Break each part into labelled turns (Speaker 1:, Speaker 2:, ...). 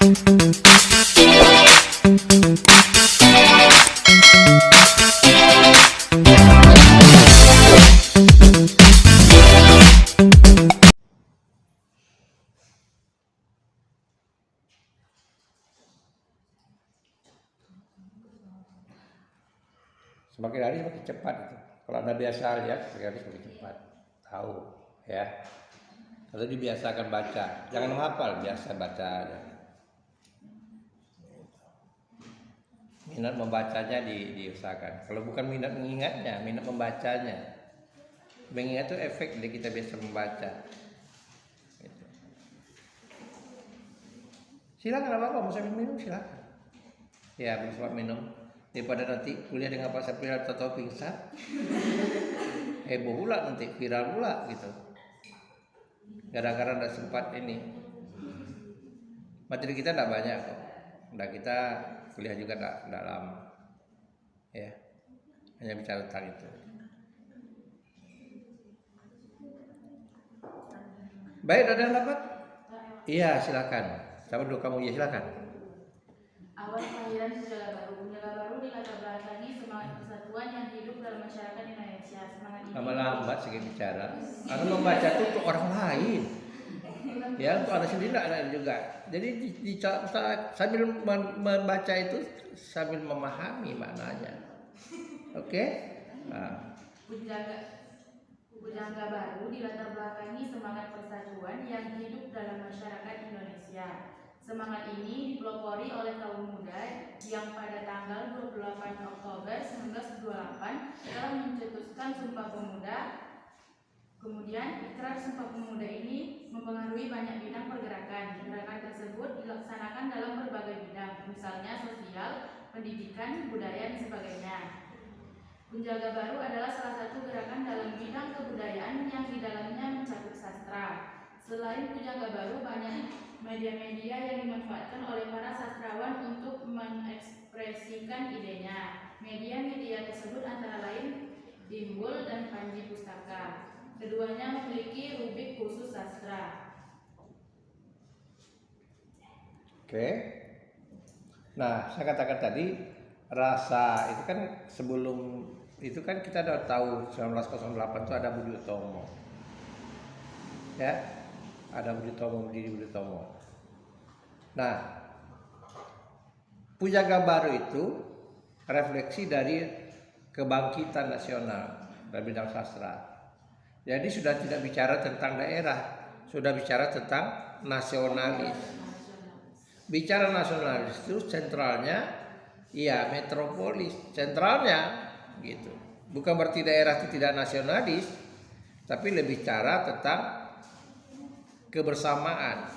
Speaker 1: Semakin hari semakin cepat itu. Kalau Anda biasa lihat, semakin hari semakin cepat. Tahu, ya. Kalau dibiasakan baca, jangan menghafal, biasa baca aja. Minat membacanya diusahakan. Kalau bukan minat mengingatnya, minat membacanya. Mengingat itu efek dari kita biasa membaca. Gitu. Silakan apa-apa, mau sambil minum silakan. Ya, bisa minum. Daripada nanti kuliah dengan Pak Sapri atau pingsan, heboh pula nanti, viral pula gitu. Gara-gara tidak sempat ini. Materi kita tidak banyak kok. Nah, kita kuliah juga tidak lama, ya. Hanya bicara tentang itu. Baik, ada yang dapat? Iya, silakan. Siapa dulu kamu? Iya, silakan.
Speaker 2: Awal kelahiran Punjaga Baru. Punjaga Baru dilatar belakangi semangat persatuan yang hidup dalam masyarakat Indonesia. Semangat ini
Speaker 1: Lama-lama sedikit bicara. Karena membaca itu untuk orang lain. Ya, untuk Anda sendiri tidak ada juga. Jadi sambil membaca itu sambil memahami maknanya. Oke? Nah.
Speaker 2: Punjaga Baru dilatar belakangi semangat persatuan yang hidup dalam masyarakat Indonesia. Semangat ini dipelopori oleh kaum muda yang pada tanggal 28 Oktober 1928 telah mencetuskan Sumpah Pemuda. Kemudian ikrar Sumpah Pemuda ini mempengaruhi banyak bidang pergerakan. Gerakan tersebut dilaksanakan dalam berbagai bidang, misalnya sosial, pendidikan, budaya, dan sebagainya. Punjaga Baru adalah salah satu gerakan dalam bidang kebudayaan yang di dalamnya mencakup sastra. Selain Punjaga Baru, banyak media-media yang dimanfaatkan oleh para sastrawan untuk mengekspresikan idenya. Media-media tersebut antara lain Timbul dan Panji Pustaka. Keduanya memiliki rubrik khusus sastra.
Speaker 1: Oke. Nah, saya katakan tadi rasa itu kan sebelum itu kan kita udah tahu 1908 itu ada Budi Utomo. Ya. Ada Budi Utomo. Nah, Punjaga Baru itu refleksi dari kebangkitan nasional dalam bidang sastra. Jadi sudah tidak bicara tentang daerah, sudah bicara tentang nasionalis. Bicara nasionalis itu sentralnya, ya metropolis, sentralnya gitu. Bukan berarti daerah itu tidak nasionalis, tapi lebih bicara tentang kebersamaan,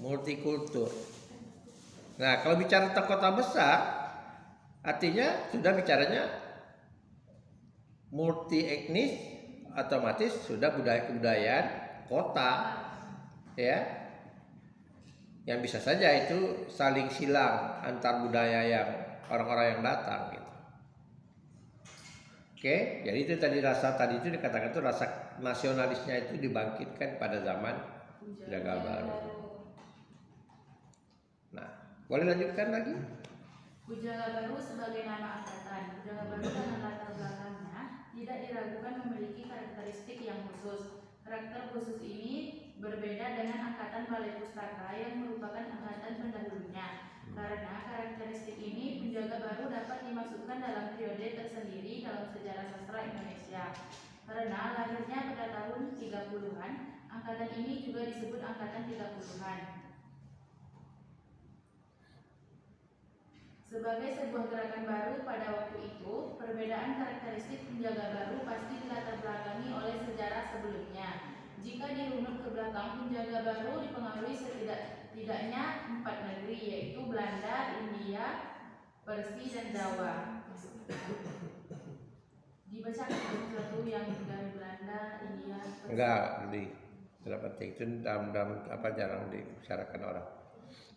Speaker 1: multikultur. Nah, kalau bicara tentang kota besar, artinya sudah bicaranya multi etnis, otomatis sudah budaya-kebudayaan kota, ya, yang bisa saja itu saling silang antar budaya yang orang-orang yang datang gitu. Oke, jadi itu tadi itu dikatakan itu rasa nasionalisnya itu dibangkitkan pada zaman Punjaga Baru. Nah, boleh lanjutkan lagi?
Speaker 2: Punjaga Baru sebagai nama angkatan. Punjaga Baru dengan latar belakangnya tidak diragukan memiliki karakteristik yang khusus. Karakter khusus ini berbeda dengan angkatan Balai Pustaka yang merupakan angkatan pendahulunya. Karena karakteristik ini, Punjaga Baru dapat dimasukkan dalam periode tersendiri dalam sejarah sastra Indonesia. Karena lahirnya pada tahun 30-an, angkatan ini juga disebut angkatan 30-an. Sebagai sebuah gerakan baru pada waktu itu, perbedaan karakteristik Punjaga Baru pasti dilatar belakangi oleh sejarah sebelumnya. Jika dirunut ke belakang, Punjaga Baru dipengaruhi setidaknya 4 negeri, yaitu Belanda, India, Persia, dan Jawa. Dibacakan sesuatu yang dari Belanda, India, Persia.
Speaker 1: Enggak, tidak penting. Itu dalam jarang dibicarakan orang.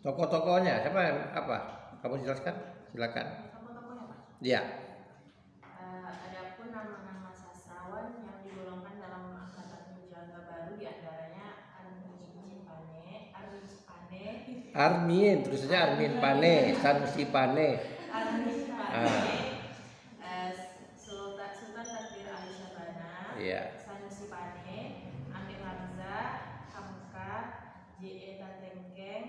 Speaker 1: Tokoh-tokohnya siapa yang apa? Kamu jelaskan, silakan.
Speaker 2: Tokoh-tokohnya Pak?
Speaker 1: Iya.
Speaker 2: Adapun nama-nama sastrawan yang digolongkan dalam angkatan Punjaga Baru diantaranya Arjuna Pane,
Speaker 1: Armin, tulisannya Armin Pane, Sanusi Pane.
Speaker 2: Armin
Speaker 1: Ah.
Speaker 2: Pane, Sultan Takdir Ali Syabana,
Speaker 1: Iya.
Speaker 2: Sanusi Pane, Amir Hamzah, Hamka, J.E. Tatengkeng,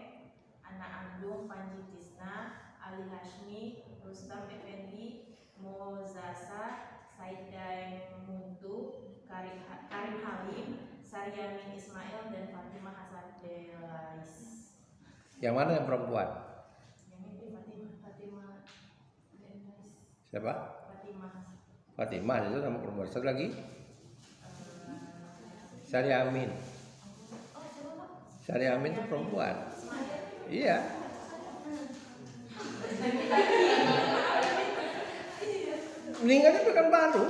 Speaker 2: Anak Agung Panji Tisna, Ali Hashmi, Rustam Effendi, Mozasa, Said Daeng Muntu, Karim Halim, Saryamin Ismail, dan Fatimah Hasan Delais.
Speaker 1: Yang mana yang perempuan?
Speaker 2: Yang ini Fatimah Delais.
Speaker 1: Siapa?
Speaker 2: Fatimah.
Speaker 1: Fatimah itu nama perempuan. Satu lagi? Saryamin. Saryamin itu perempuan. Iya. Meninggalnya Pekanbaru.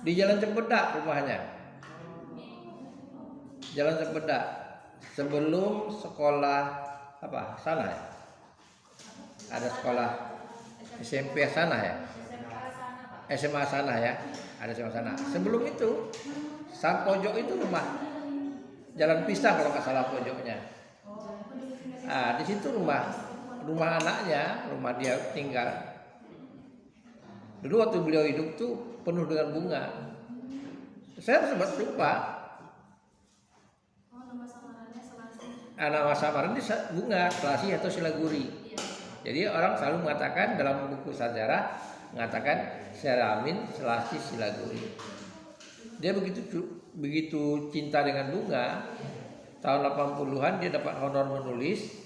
Speaker 1: Di Jalan Cempedak rumahnya. Jalan Cempedak. Sebelum sekolah apa? Sana ya? Ada sekolah SMP sana ya? SMA sana ya? Ada SMA sana. Sebelum itu, saat pojok itu rumah Jalan Pisang kalau nggak salah pojoknya. Ah, di situ rumah anaknya, rumah dia tinggal. Dulu waktu beliau hidup tuh penuh dengan bunga. Saya sempat lupa. Nama samaran ini bunga, selasi atau silaguri. Jadi orang selalu mengatakan dalam buku sejarah mengatakan Syaramin selasi silaguri. Dia begitu cinta dengan bunga. Tahun 80-an dia dapat honor menulis.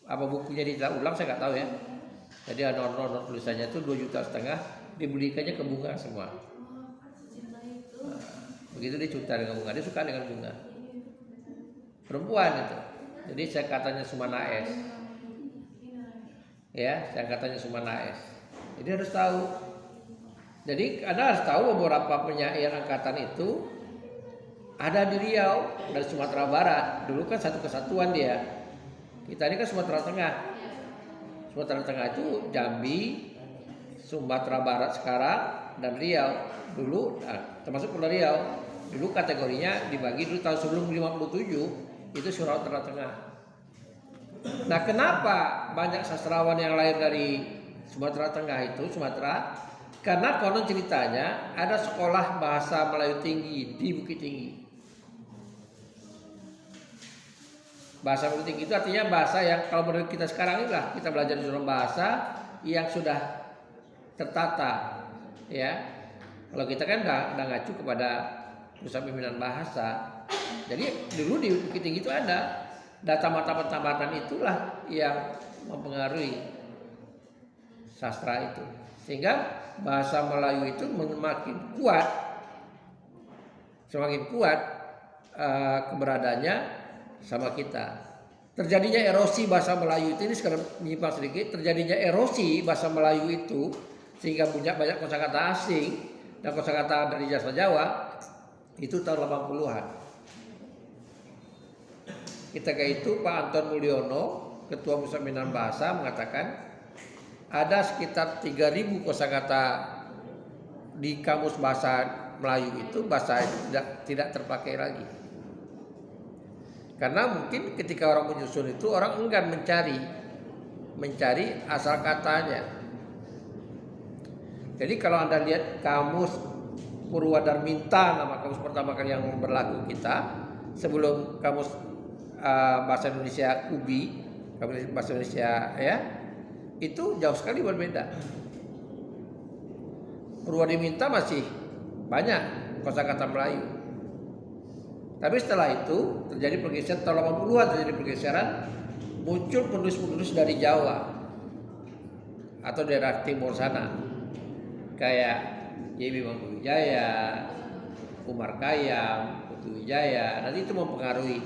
Speaker 1: Apa bukunya tidak ulang saya nggak tahu ya. Jadi honor tulisannya itu 2,5 juta, dibelikannya ke bunga semua. Nah, begitu dia cinta dengan bunga, dia suka dengan bunga. Perempuan itu. Jadi saya katanya Sumana S. Ya, saya katanya Sumana S. Jadi harus tahu. Jadi Anda harus tahu beberapa penyair angkatan itu ada di Riau dari Sumatera Barat. Dulu kan satu kesatuan dia. Kita ini kan Sumatera Tengah. Sumatera Tengah itu Jambi, Sumatera Barat sekarang, dan Riau. Dulu, termasuk Pulau Riau. Dulu kategorinya dibagi dulu tahun sebelum 57 itu Sumatera Tengah. Nah, kenapa banyak sastrawan yang lahir dari Sumatera Tengah itu Sumatera? Karena konon ceritanya ada sekolah bahasa Melayu tinggi di Bukit Tinggi. Bahasa Melayu tinggi itu artinya bahasa yang kalau menurut kita sekarang inilah kita belajar di dalam bahasa yang sudah tertata, ya. Kalau kita kan udah ngacu kepada pusat pimpinan bahasa. Jadi dulu di Bukit Tinggi itu ada data tamatan itulah yang mempengaruhi sastra itu, sehingga bahasa Melayu itu semakin kuat keberadaannya sama kita. Terjadinya erosi bahasa Melayu itu, ini sekarang menyimpang sedikit, terjadinya erosi bahasa Melayu itu sehingga punya banyak kosakata asing dan kosakata dari jasa Jawa itu tahun 80-an. Ketika itu Pak Anton Mulyono, Ketua Pusat Pimpinan Bahasa, mengatakan ada sekitar 3.000 kosakata di kamus bahasa Melayu itu bahasa tidak terpakai lagi. Karena mungkin ketika orang menyusun itu orang enggan mencari asal katanya. Jadi kalau Anda lihat kamus Purwadarminta, nama kamus pertama kali yang berlaku kita sebelum kamus bahasa Indonesia UBI, kamus bahasa Indonesia ya, itu jauh sekali berbeda. Purwadarminta masih banyak kosakata Melayu. Tapi setelah itu terjadi pergeseran, tahun 80-an terjadi pergeseran, muncul penulis-penulis dari Jawa atau daerah timur sana, kayak Y.B. Mangkuwijaya, Umar Khayyam, Putu Wijaya, dan itu mempengaruhi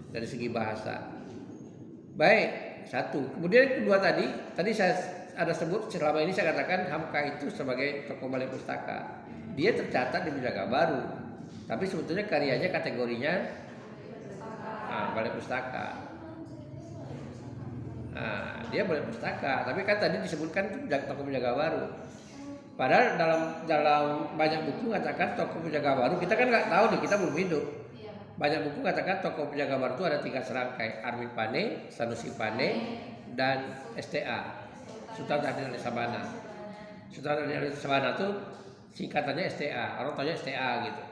Speaker 1: dari segi bahasa. Baik, satu. Kemudian kedua tadi saya ada sebut, selama ini saya katakan Hamka itu sebagai tokoh balai pustaka. Dia tercatat di Pustaka Baru, tapi sebetulnya karyanya kategorinya balai pustaka. Dia balai pustaka, tapi kan tadi disebutkan tokoh Pustaka Baru. Padahal dalam banyak buku mengatakan tokoh Pustaka Baru, kita kan nggak tahu nih, kita belum hidup. Banyak buku katakan tokoh penjaga baru itu ada 3 serangkai, Armin Pane, Sanusi Pane, dan STA, Sultan Adil Sabana. Sultan Adil Sabana itu singkatannya STA, orang tanya STA gitu.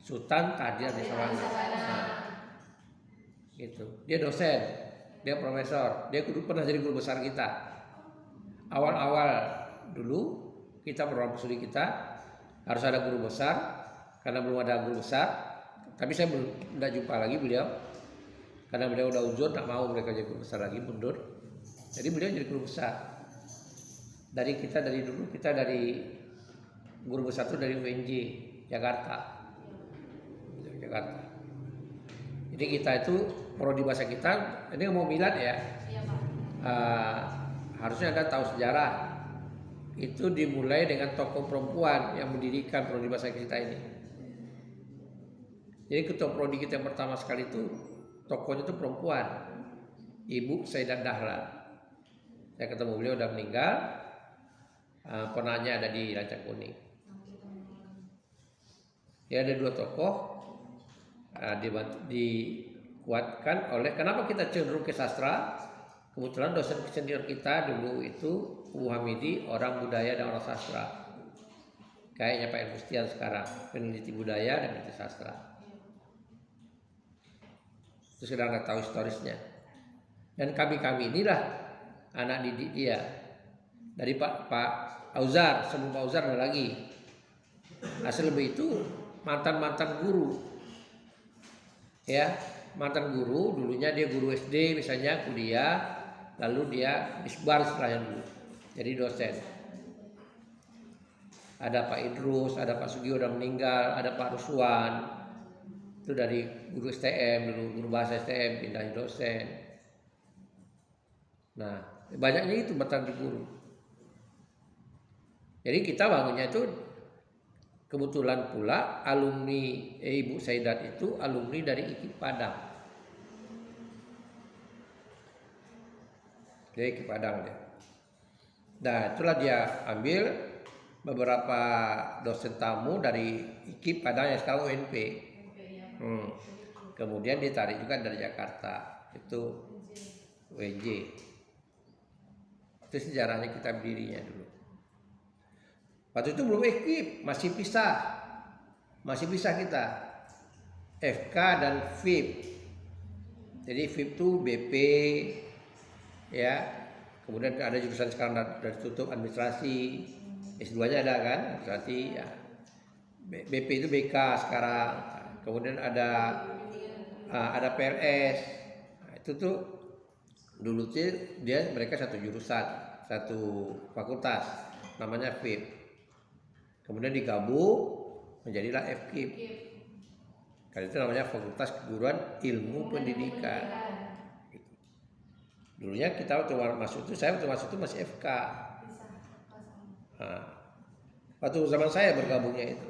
Speaker 1: Sultan Adil Sabana. Nah, gitu. Dia dosen, dia profesor, dia pernah jadi guru besar kita. Awal-awal dulu kita program studi kita harus ada guru besar, karena belum ada guru besar. Tapi saya belum tidak jumpa lagi beliau, karena beliau udah uzur, tak mau mereka jadi guru besar lagi, mundur. Jadi beliau jadi guru besar. Dari dulu kita dari guru besar itu dari UNJ Jakarta. Jadi kita itu prodi bahasa kita, ini mau milad ya. Harusnya Anda tahu sejarah. Itu dimulai dengan tokoh perempuan yang mendirikan prodi bahasa kita ini. Jadi ketua prodi kita yang pertama sekali itu tokohnya itu perempuan, Ibu Saidat Dahlan. Saya ketemu beliau udah meninggal, penanya ada di Rancang Kuning. Ya ada 2 tokoh dikuatkan oleh kenapa kita cenderung ke sastra. Kebetulan dosen senior kita dulu itu Bu Hamidi, orang budaya dan orang sastra. Kayaknya Pak Ergustian sekarang peneliti budaya dan peneliti sastra. Itu sudah nggak tahu historisnya. Dan kami inilah anak didik dia. Dari Pak Auzar, sebelum Pak Auzar ada lagi. Hasil lebih itu mantan guru. Ya, mantan guru, dulunya dia guru SD misalnya, kuliah, lalu dia isbar setelahnya dulu. Jadi dosen. Ada Pak Idrus, ada Pak Sugio udah meninggal, ada Pak Ruswan. Itu dari guru STM dulu, guru bahasa STM pindah dosen. Nah, banyaknya itu mantan guru. Jadi kita bangunnya itu kebetulan pula alumni Ibu Saidat itu alumni dari IKIP Padang. Dia IKIP Padang dia. Nah, itulah dia ambil beberapa dosen tamu dari IKIP Padang yang sekarang UNP. Kemudian ditarik juga dari Jakarta, itu UNJ. Itu sejarahnya kita berdirinya dulu. Waktu itu belum ekip, masih pisah kita, FK dan FIP. Jadi FIP itu BP, ya. Kemudian ada jurusan sekarang dari tutup administrasi, S2-nya ada kan, administrasi. Ya. BP itu BK sekarang. Kemudian ada PLS. Nah, itu tuh dulu mereka satu jurusan, satu fakultas, namanya FIP. Kemudian digabung menjadilah FKIP. Kali itu namanya Fakultas Keguruan Ilmu Pendidikan. Dulunya kita waktu masuk itu masih FK. Nah, waktu zaman saya bergabungnya itu,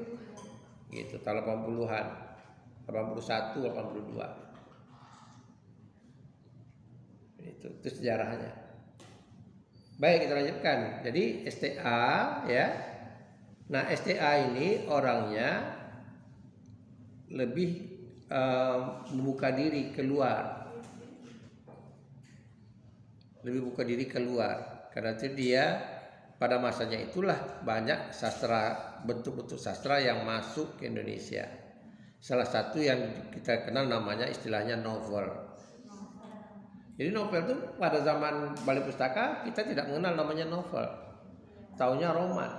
Speaker 1: gitu tahun 80-an. 81, 82. Itu sejarahnya. Baik, kita lanjutkan. Jadi STA ya. Nah, STA ini orangnya lebih membuka diri keluar. Karena itu dia pada masanya itulah banyak bentuk-bentuk sastra yang masuk ke Indonesia. Salah satu yang kita kenal namanya istilahnya novel. Jadi novel itu pada zaman Balai Pustaka kita tidak mengenal namanya novel, taunya roman.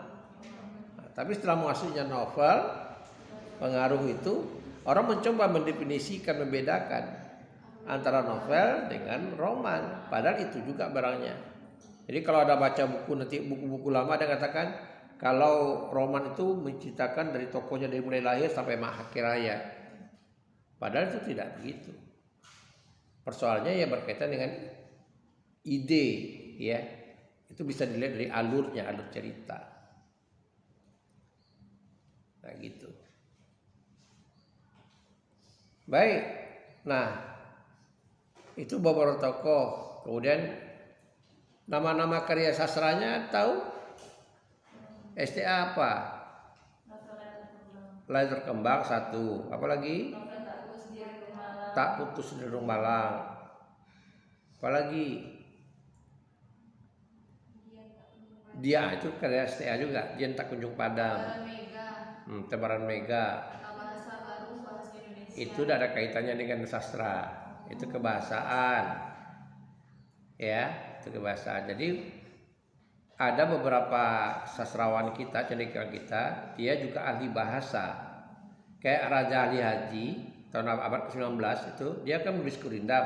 Speaker 1: Nah, tapi setelah masuknya novel, pengaruh itu orang mencoba mendefinisikan, membedakan antara novel dengan roman. Padahal itu juga barangnya. Jadi kalau ada baca buku nanti buku-buku lama ada katakan kalau roman itu menceritakan dari tokohnya dari mulai lahir sampai akhir hayat. Padahal itu tidak begitu. Persoalannya ya berkaitan dengan ide, ya. Itu bisa dilihat dari alur cerita. Nah, gitu. Baik. Nah, itu beberapa tokoh. Kemudian nama-nama karya sastranya tahu? STA apa? Layar Terkembang satu. Apa lagi?
Speaker 2: malang.
Speaker 1: tak putus derung malang. Apalagi dia itu karya STA juga, dia tak kunjung padam.
Speaker 2: Tebaran Mega.
Speaker 1: Tebaran Mega.
Speaker 2: Bahasa baru bahasa Indonesia.
Speaker 1: Itu udah ada kaitannya dengan sastra. Itu kebahasaan. Ya, itu kebahasaan. Jadi ada beberapa sastrawan kita, cendekiawan kita, dia juga ahli bahasa. Kayak Raja Ali Haji tahun abad ke-19 itu, dia kan menulis Gurindam.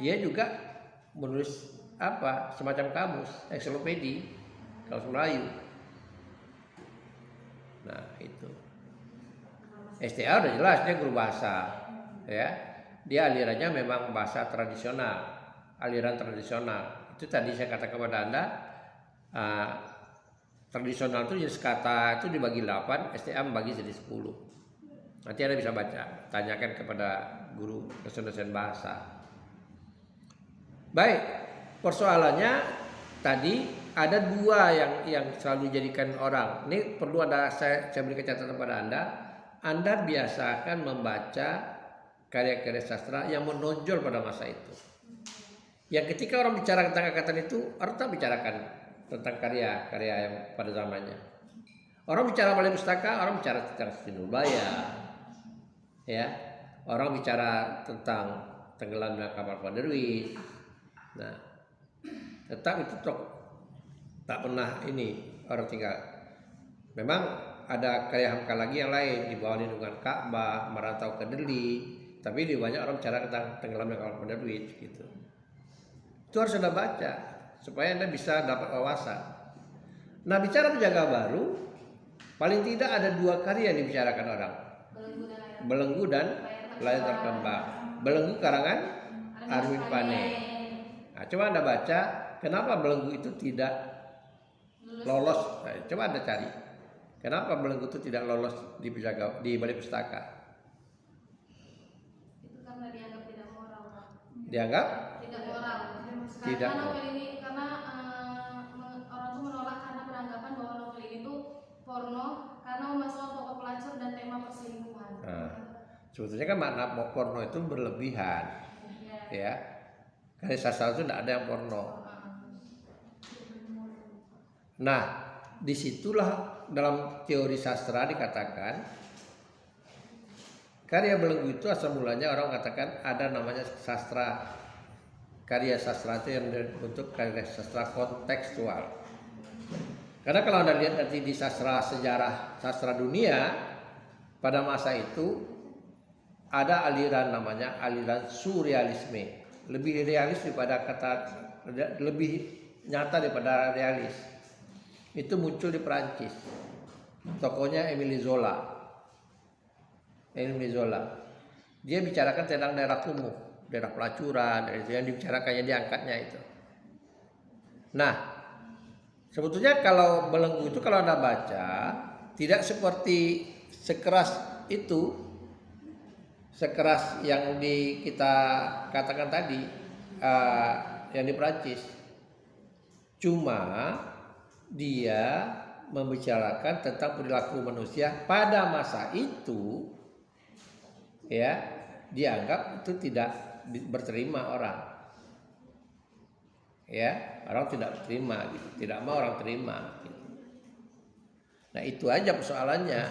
Speaker 1: Dia juga menulis semacam kamus, ensiklopedi kalau Melayu. Nah, itu. STA udah jelas dia guru bahasa, ya. Dia alirannya memang bahasa tradisional, aliran tradisional. Itu tadi saya katakan kepada Anda, tradisional itu jenis kata itu dibagi 8, STA membagi jadi 10. Nanti Anda bisa baca, tanyakan kepada guru dosen-dosen bahasa. Baik, persoalannya tadi ada dua yang selalu dijadikan orang. Ini perlu saya beri catatan kepada Anda. Anda biasakan membaca karya-karya sastra yang menonjol pada masa itu. Yang ketika orang bicara tentang angkatan itu, orang tak bicarakan tentang karya-karya yang pada zamannya. Orang bicara Balai Pustaka, orang bicara tentang Siti Nurbaya, ya. Orang bicara tentang tenggelamnya kapal Panderwis. Nah, tetap itu tak pernah ini orang tinggal. Memang ada karya Hamka lagi yang lain, di bawah lindungan Ka'bah, Merantau ke Deli, tapi di banyak orang bicara tentang tenggelamnya kapal Panderwis gitu. Itu harus Anda baca supaya Anda bisa dapat wawasan. Nah, bicara penjaga baru, paling tidak ada dua karya yang dibicarakan orang. Belenggu dan Layar Terkembang. Belenggu karangan Arwin Pane. Nah, coba Anda baca kenapa Belenggu itu tidak lolos. Nah, coba Anda cari. Kenapa Belenggu itu tidak lolos di Balai Pustaka?
Speaker 2: Itu karena dianggap tidak moral, Pak.
Speaker 1: Dianggap
Speaker 2: Tidak moral.
Speaker 1: tidak
Speaker 2: Karena
Speaker 1: moral.
Speaker 2: novel ini orang tuh menolak karena beranggapan bahwa novel ini tuh porno karena memasukkan tokoh pelacur dan tema perselingkuhan.
Speaker 1: Nah, sebetulnya kan makna porno itu berlebihan, ya. Karya sastra itu tidak ada yang porno. Nah, disitulah dalam teori sastra dikatakan karya Belenggu itu asal mulanya orang katakan ada namanya sastra. Karya sastra itu yang bentuk karya sastra kontekstual. Karena kalau Anda lihat nanti di sastra sejarah sastra dunia pada masa itu ada aliran namanya aliran surrealisme, lebih realis daripada lebih nyata daripada realis. Itu muncul di Perancis. Tokohnya Émile Zola. Dia bicarakan tentang daerah kumuh, daerah pelacuran, itu yang dibicarakannya, diangkatnya itu. Nah, sebetulnya kalau Belenggu itu kalau Anda baca tidak seperti sekeras itu, sekeras yang kita katakan tadi yang di Perancis. Cuma dia membicarakan tentang perilaku manusia pada masa itu, ya, dianggap itu tidak berterima orang, ya, orang tidak terima gitu, tidak mau orang terima gitu. Nah, itu aja persoalannya.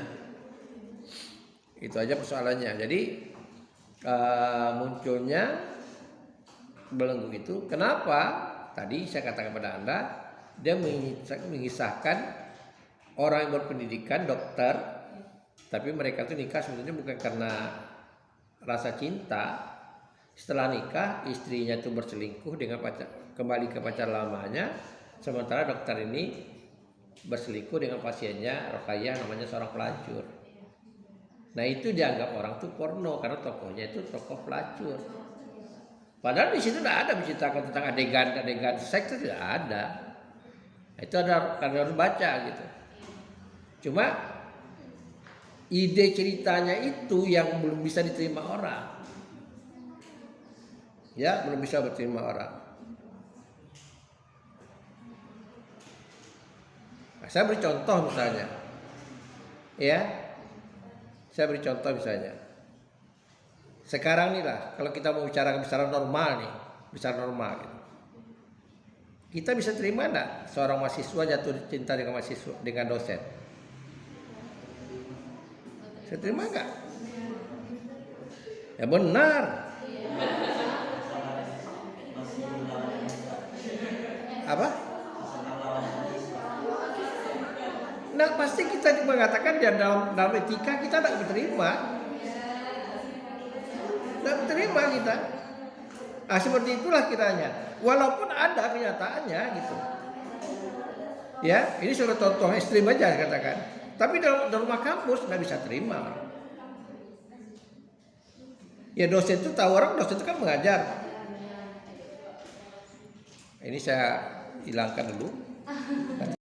Speaker 1: Jadi munculnya Belenggu itu kenapa? Tadi saya katakan kepada Anda, dia mengisahkan orang yang berpendidikan dokter, tapi mereka itu nikah sebetulnya bukan karena rasa cinta. Setelah nikah, istrinya itu berselingkuh dengan kembali ke pacar lamanya, sementara dokter ini berselingkuh dengan pasiennya Rokayah, namanya seorang pelacur. Nah, itu dianggap orang tuh porno karena tokohnya itu tokoh pelacur. Padahal di situ tidak ada menceritakan tentang adegan seks, itu tidak ada. Itu ada karena harus baca gitu. Cuma ide ceritanya itu yang belum bisa diterima orang. Ya, belum bisa diterima orang. Nah, saya beri contoh misalnya. Ya. Saya beri contoh misalnya. Sekarang nih lah, kalau kita mau bicara normal nih, bicara normal gitu. Kita bisa terima enggak seorang mahasiswa jatuh cinta dengan mahasiswa, dengan dosen? Saya terima enggak? Ya benar. Apa? Nah, pasti kita mengatakan dalam etika kita tidak diterima. Tidak diterima kita. Nah, seperti itulah kiranya. Walaupun ada kenyataannya gitu. Ya, ini sudah contoh ekstrim aja katakan. Tapi dalam rumah kampus nggak bisa terima. Ya dosen itu tahu orang, dosen itu kan mengajar. Ini saya hilangkan dulu. Nanti